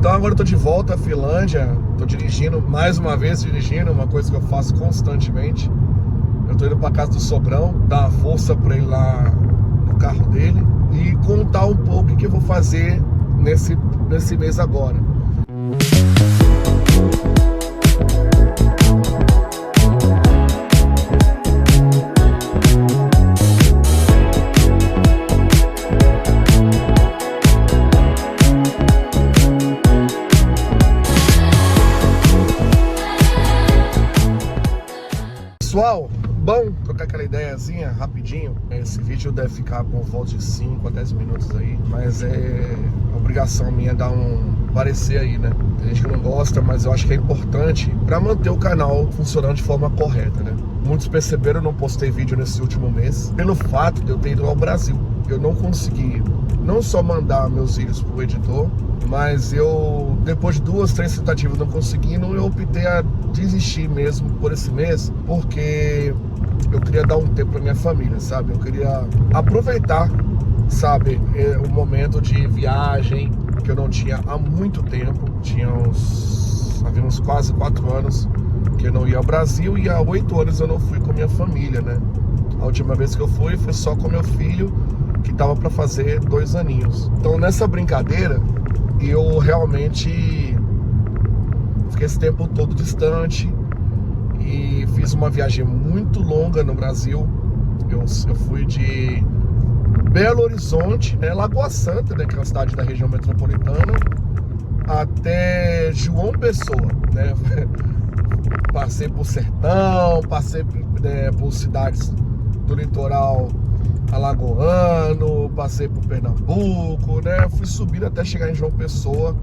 Então agora eu tô de volta à Finlândia, tô dirigindo, mais uma vez dirigindo, uma coisa que eu faço constantemente. Eu tô indo pra casa do sogrão, dar uma força pra ele lá no carro dele e contar um pouco o que eu vou fazer nesse mês agora. Pessoal, bom trocar aquela ideiazinha rapidinho. Esse vídeo deve ficar por volta de 5 a 10 minutos aí, mas é obrigação minha dar um parecer aí, né? Tem gente que não gosta, mas eu acho que é importante para manter o canal funcionando de forma correta, né? Muitos perceberam, eu não postei vídeo nesse último mês pelo fato de eu ter ido ao Brasil. Eu não consegui não só mandar meus vídeos pro editor, mas eu, depois de 2, 3 tentativas não conseguindo, eu optei a desistir mesmo por esse mês, porque eu queria dar um tempo pra minha família, sabe? Eu queria aproveitar, sabe, o momento de viagem que eu não tinha há muito tempo. Havia uns quase 4 anos que eu não ia ao Brasil e há 8 anos eu não fui com minha família, né? A última vez que eu fui foi só com meu filho, que tava pra fazer 2 aninhos. Então nessa brincadeira, eu realmente fiquei esse tempo todo distante e fiz uma viagem muito longa no Brasil. Eu fui de Belo Horizonte, né, Lagoa Santa, né, que é uma cidade da região metropolitana, até João Pessoa, né? Passei por Sertão, passei por cidades do litoral alagoano, passei por Pernambuco, né? Fui subindo até chegar em João Pessoa.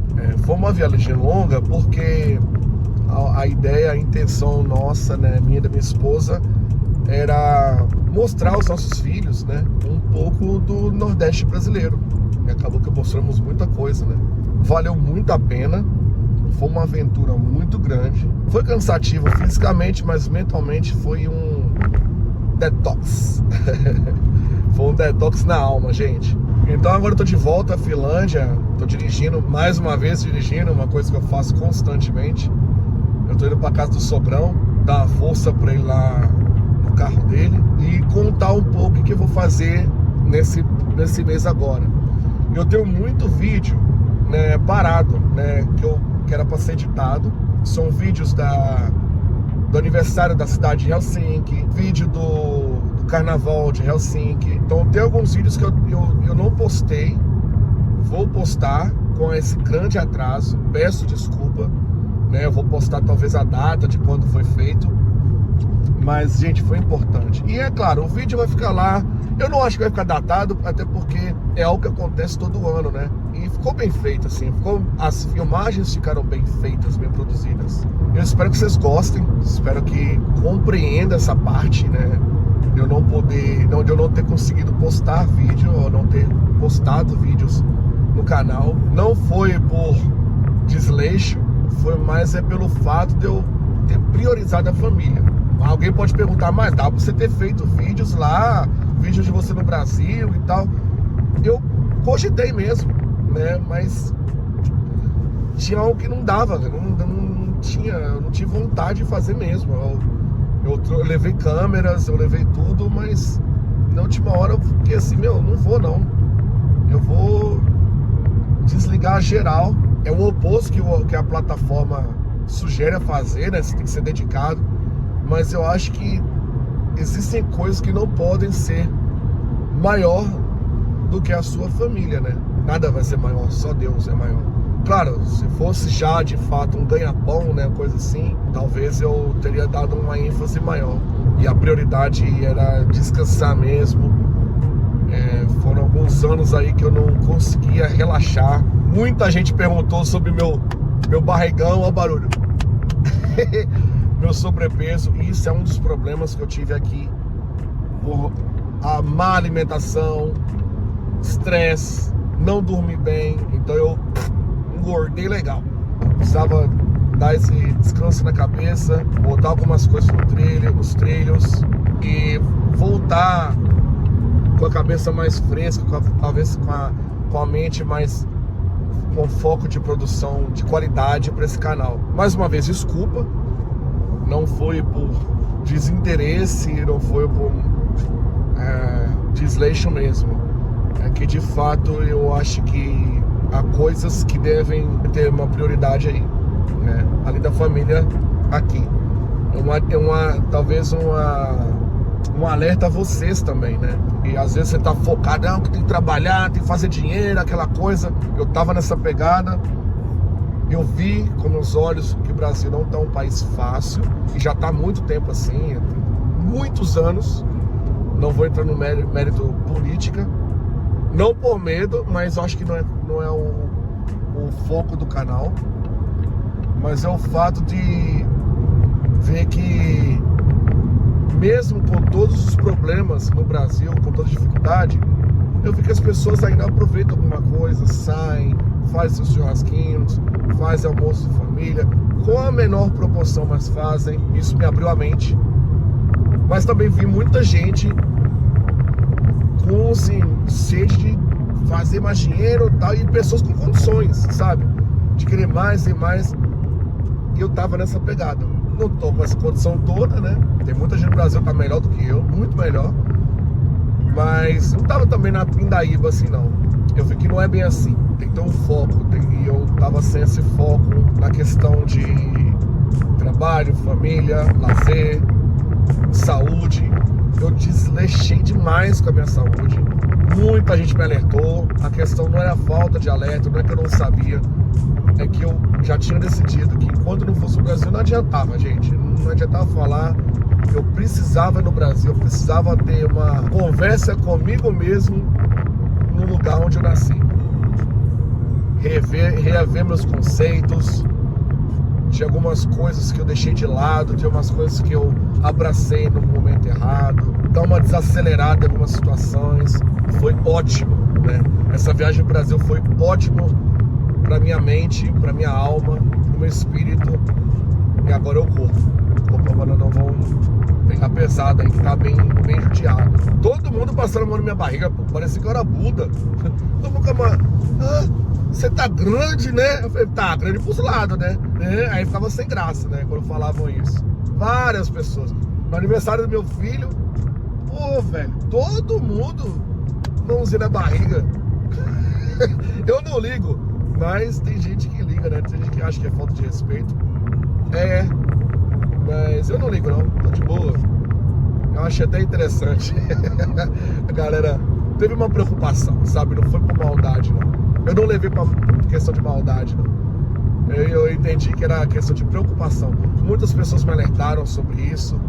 Foi uma viagem longa porque a ideia, a intenção nossa, né, minha e da minha esposa, era mostrar aos nossos filhos, né, um pouco do Nordeste brasileiro. E acabou que mostramos muita coisa, né? Valeu muito a pena. Foi uma aventura muito grande. Foi cansativo fisicamente, mas mentalmente foi um detox. Foi um detox na alma, gente. Então agora eu tô de volta à Finlândia. Tô dirigindo, mais uma vez dirigindo, uma coisa que eu faço constantemente. Eu tô indo pra casa do sogrão, dar uma força pra ele lá no carro dele e contar um pouco o que eu vou fazer nesse mês agora. Eu tenho muito vídeo, né, parado, né, que era pra ser editado. São vídeos do aniversário da cidade de Helsinki, vídeo do carnaval de Helsinki. Então tem alguns vídeos que eu não postei, vou postar com esse grande atraso, peço desculpa, né? Eu vou postar talvez a data de quando foi feito, mas gente, foi importante. E é claro, o vídeo vai ficar lá, eu não acho que vai ficar datado, até porque é algo que acontece todo ano, né? E ficou bem feito, assim, as filmagens ficaram bem feitas, bem produzidas. Eu espero que vocês gostem, espero que compreendam essa parte, né? De eu não ter conseguido postar vídeo, ou não ter postado vídeos no canal. Não foi por desleixo, foi mais pelo fato de eu ter priorizado a família. Alguém pode perguntar, mas dá pra você ter feito vídeos lá, vídeos de você no Brasil e tal. Eu cogitei mesmo, né? Mas tinha algo que não dava, eu não tinha vontade de fazer mesmo. Eu levei câmeras, eu levei tudo, mas na última hora eu fiquei assim, não vou não. Eu vou desligar geral. É o oposto que a plataforma sugere a fazer, né? Você tem que ser dedicado. Mas eu acho que existem coisas que não podem ser maior do que a sua família, né? Nada vai ser maior, só Deus é maior. Claro, se fosse já de fato um ganha-pão, né, coisa assim, talvez eu teria dado uma ênfase maior. E a prioridade era descansar mesmo. Foram alguns anos aí que eu não conseguia relaxar. Muita gente perguntou sobre meu barrigão, ó o barulho. Meu sobrepeso, e isso é um dos problemas que eu tive aqui. A má alimentação, estresse, não dormir bem, então eu engordei legal. Precisava dar esse descanso na cabeça, botar algumas coisas nos trilhos e voltar com a cabeça mais fresca, talvez com a mente mais com foco de produção de qualidade para esse canal. Mais uma vez, desculpa, não foi por desinteresse, não foi por desleixo mesmo. É que de fato eu acho que há coisas que devem ter uma prioridade aí, né? Além da família aqui. Talvez um alerta a vocês também, né? E às vezes você tá focado, não, que tem que trabalhar, tem que fazer dinheiro, aquela coisa. Eu tava nessa pegada. Eu vi com meus olhos que o Brasil não tá um país fácil, e já tá há muito tempo assim, muitos anos. Não vou entrar no mérito política, não por medo, mas eu acho que não é o foco do canal. Mas é o fato de ver que, mesmo com todos os problemas no Brasil, com toda dificuldade, eu vi que as pessoas ainda aproveitam alguma coisa, saem, fazem seus churrasquinhos, fazem almoço de família, com a menor proporção, mas fazem. Isso me abriu a mente. Mas também vi muita gente com, assim, sede de fazer mais dinheiro e tal, e pessoas com condições, sabe? De querer mais e mais. E eu tava nessa pegada. Não tô com essa condição toda, né? Tem muita gente no Brasil que tá melhor do que eu, muito melhor. Mas não tava também na pindaíba assim, não. Eu vi que não é bem assim. Tem que ter um foco. E eu tava sem esse foco na questão de trabalho, família, lazer, saúde. Eu desleixei demais com a minha saúde. Muita gente me alertou. A questão não era falta de alerta, não é que eu não sabia. É que eu já tinha decidido que enquanto não fosse o Brasil, não adiantava, gente. Não adiantava falar. Eu precisava ir no Brasil, eu precisava ter uma conversa comigo mesmo no lugar onde eu nasci. Reaver meus conceitos de algumas coisas que eu deixei de lado, de algumas coisas que eu abracei no momento errado, dar uma desacelerada em algumas situações. Foi ótimo, né? Essa viagem ao Brasil foi ótimo para minha mente, para minha alma, para meu espírito. E agora eu corro. Agora não vão pegar pesado aí, que tá bem judiado. Todo mundo passando a mão na minha barriga, pô. Parecia que eu era Buda. Todo mundo você tá grande, né? Eu falei, tá, grande pros lados, né? Aí ficava sem graça, né? Quando falavam isso. Várias pessoas. No aniversário do meu filho, pô, velho, todo mundo mãozinha na barriga. Eu não ligo, mas tem gente que liga, né? Tem gente que acha que é falta de respeito. Mas eu não ligo não, tô de boa. Eu achei até interessante. A galera teve uma preocupação, sabe? Não foi por maldade, não. Eu não levei pra questão de maldade, não. Eu entendi que era questão de preocupação. Muitas pessoas me alertaram sobre isso.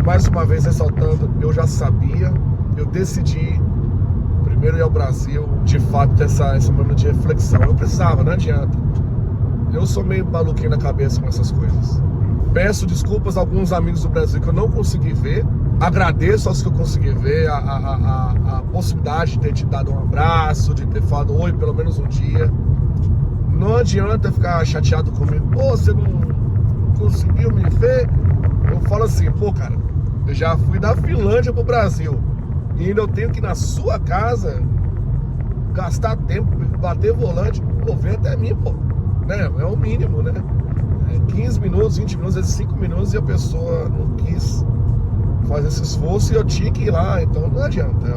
Mais uma vez ressaltando, eu já sabia. Eu decidi primeiro ir ao Brasil, de fato, ter esse momento de reflexão. Eu precisava, não adianta. Eu sou meio maluquinho na cabeça com essas coisas. Peço desculpas a alguns amigos do Brasil que eu não consegui ver. Agradeço aos que eu consegui ver a possibilidade de ter te dado um abraço, de ter falado oi pelo menos um dia. Não adianta ficar chateado comigo. Pô, você não conseguiu me ver? Eu falo assim, pô, cara, eu já fui da Finlândia pro Brasil e ainda eu tenho que ir na sua casa, gastar tempo, bater volante, pô, vem até mim, pô. Né? É o mínimo, né? 15 minutos, 20 minutos, às vezes 5 minutos, e a pessoa não quis fazer esse esforço e eu tinha que ir lá, então não adianta.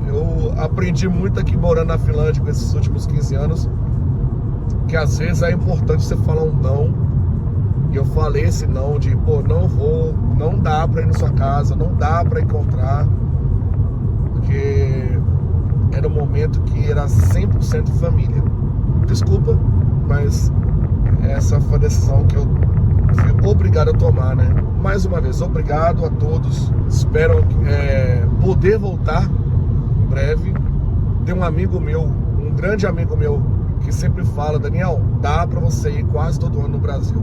Eu aprendi muito aqui morando na Finlândia com esses últimos 15 anos, que às vezes é importante você falar um não. E eu falei esse não de, pô, não vou, não dá pra ir na sua casa, não dá pra encontrar, porque era um momento que era 100% família. Desculpa, mas essa foi a decisão que eu fui obrigado a tomar, né? Mais uma vez, obrigado a todos. Espero poder voltar em breve. Tem um amigo meu, um grande amigo meu, que sempre fala, Daniel, dá pra você ir quase todo ano no Brasil.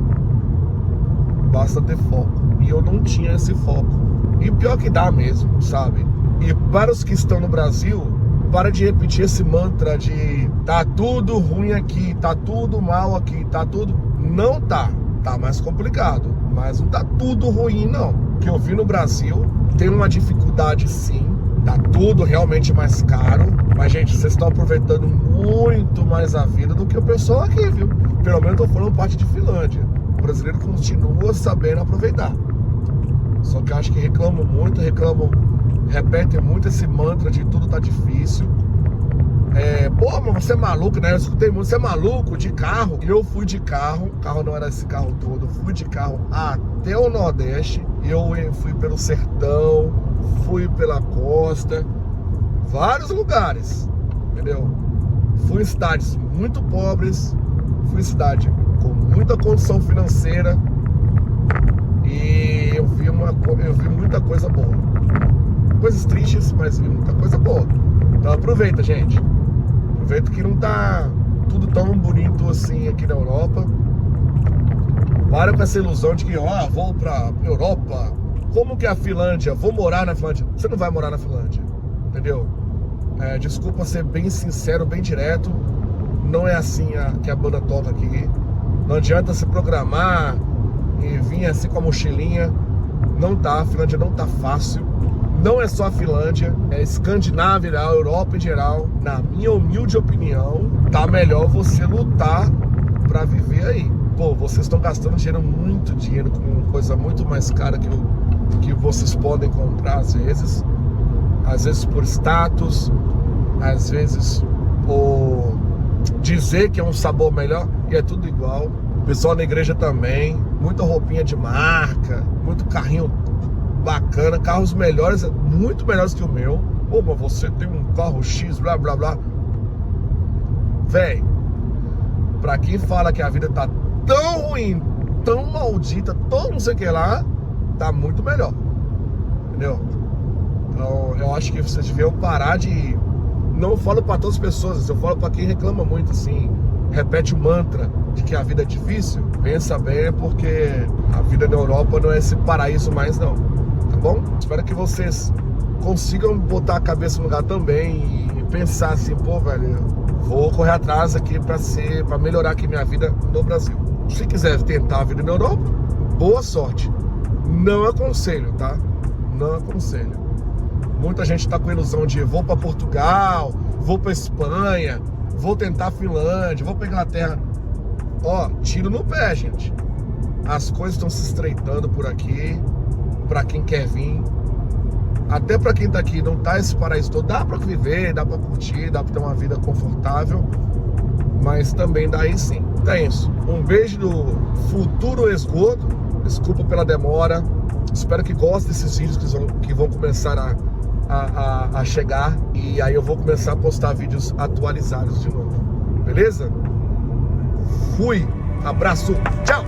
Basta ter foco. E eu não tinha esse foco. E pior que dá mesmo, sabe? E para os que estão no Brasil, para de repetir esse mantra de tá tudo ruim aqui, tá tudo mal aqui, tá tudo... Não tá. Tá mais complicado. Mas não tá tudo ruim, não. O que eu vi no Brasil tem uma dificuldade, sim. Tá tudo realmente mais caro. Mas, gente, vocês estão aproveitando muito mais a vida do que o pessoal aqui, viu? Pelo menos eu tô falando parte de Finlândia. O brasileiro continua sabendo aproveitar. Só que eu acho que reclamam muito, repetem muito esse mantra de tudo tá difícil. Pô, mas você é maluco, né? Eu escutei muito, você é maluco de carro. Eu fui de carro, o carro não era esse carro todo, eu fui de carro até o Nordeste. Eu fui pelo sertão, fui pela costa, vários lugares, entendeu? Fui em cidades muito pobres, fui em cidade com muita condição financeira e eu vi muita coisa boa. Coisas tristes, mas vi muita coisa boa. Então aproveita, gente. Aproveita que não tá tudo tão bonito assim aqui na Europa. Para com essa ilusão de que, vou pra Europa. Como que é a Finlândia? Vou morar na Finlândia. Você não vai morar na Finlândia, entendeu? Desculpa ser bem sincero, bem direto. Não é assim que a banda toca aqui. Não adianta se programar e vir assim com a mochilinha. Não tá, a Finlândia não tá fácil. Não é só a Finlândia, é Escandinávia, a Europa em geral. Na minha humilde opinião, tá melhor você lutar pra viver aí. Pô, vocês estão gastando muito dinheiro com coisa muito mais cara que vocês podem comprar às vezes por status, às vezes por dizer que é um sabor melhor, e é tudo igual. O pessoal na igreja também, muita roupinha de marca, muito carrinho bacana, carros melhores, muito melhores que o meu. Pô, mas você tem um carro X, blá blá blá. Véi, pra quem fala que a vida tá tão ruim, tão maldita, tão não sei o que lá, tá muito melhor, entendeu? Então eu acho que vocês deviam parar de... Não falo pra todas as pessoas, eu falo pra quem reclama muito assim, repete o mantra de que a vida é difícil. Pensa bem, porque a vida na Europa não é esse paraíso mais não, tá bom? Espero que vocês consigam botar a cabeça no lugar também e pensar assim, pô, velho, vou correr atrás aqui pra melhorar aqui minha vida no Brasil. Se quiser tentar a vida na Europa, boa sorte. Não aconselho, tá? Não aconselho. Muita gente tá com a ilusão de vou pra Portugal, vou pra Espanha, vou tentar a Finlândia, vou pra Inglaterra. Tiro no pé, gente. As coisas estão se estreitando por aqui, pra quem quer vir. Até pra quem tá aqui, não tá esse paraíso todo. Dá pra viver, dá pra curtir, dá pra ter uma vida confortável. Mas também daí sim. Então é isso. Um beijo do futuro esgoto. Desculpa pela demora. Espero que gostem desses vídeos que vão começar a chegar. E aí eu vou começar a postar vídeos atualizados de novo. Beleza? Fui. Abraço. Tchau.